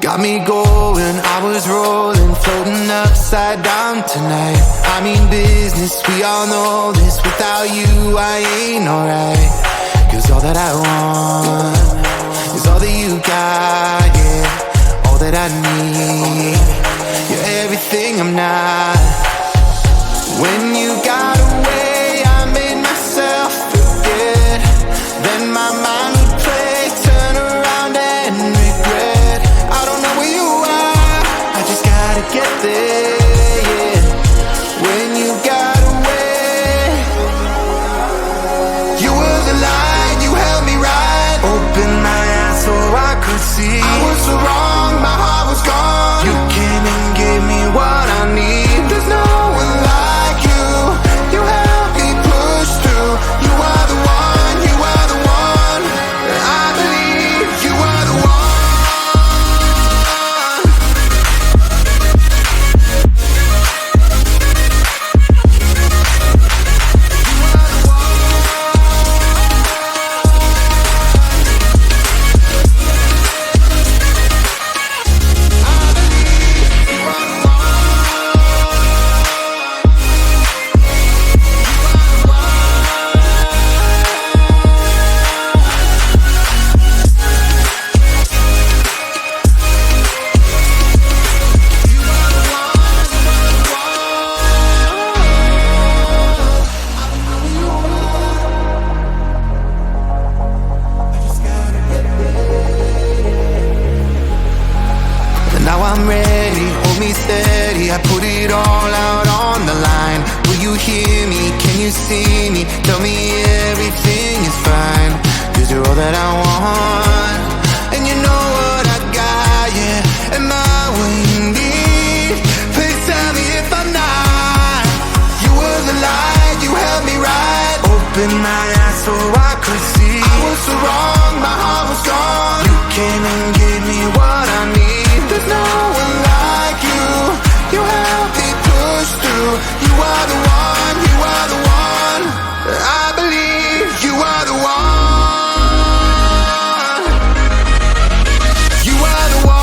Got me going, I was rolling, floating upside down tonight. I mean business, we all know this. Without you, I ain't alright. 'Cause all that I want is all that you got, yeah. All that I need, you're everything I'm not. When you got away, I made myself forget. Then my mind would play, turn around and regret. I don't know where you are, I just gotta get there, yeah. When you got away, you were the light, you held me right. Opened my eyes so I could see. I was so wrong, my heart was gone. You came and gave me what I need. There's no one like you, you helped me push through. You are the one, you are the one. I believe you are the one. Now I'm ready, hold me steady. I put it all out on the line. Will you hear me? Can you see me? Tell me everything is fine. 'Cause you're all that I want, and you know what I got, yeah. Am I what you need? Please tell me if I'm not. You were the light, you held me right. Open my eyes so I could see. I was so wrong, my heart was gone. You came and gave me what I need. There's no one like you, you helped me push through. You are the one, you are the one. I believe you are the one. You are the one.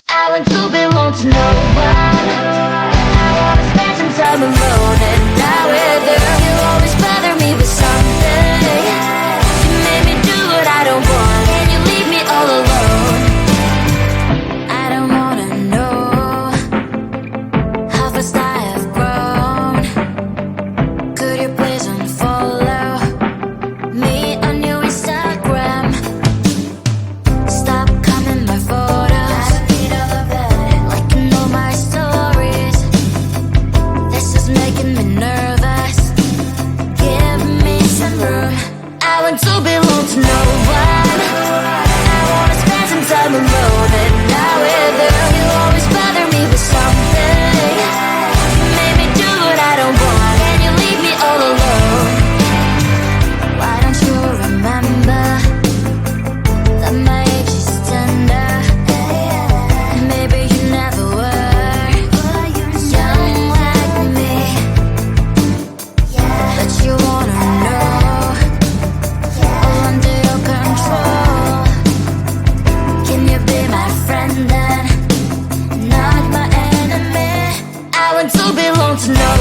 I want to belong to no one. I wanna spend some time alone and die with her. You always bother me with something. You make me do what I don't want, and you leave me all alone. I don't wanna know how fast I have grown. Could you please unfollow me on your Instagram? Stop coming my photos, liking all my stories. This is making me nervous. Give me some room. I want to belong to no one. I wanna spend some time alone and die with her. You always bother me with something. You make me do what I don't want, and you leave me all alone. Why don't you remember that my age is tender? Maybe you never were young like me, but you wanna know all under your control. Can you be my friend then, not my enemy? I want to belong to no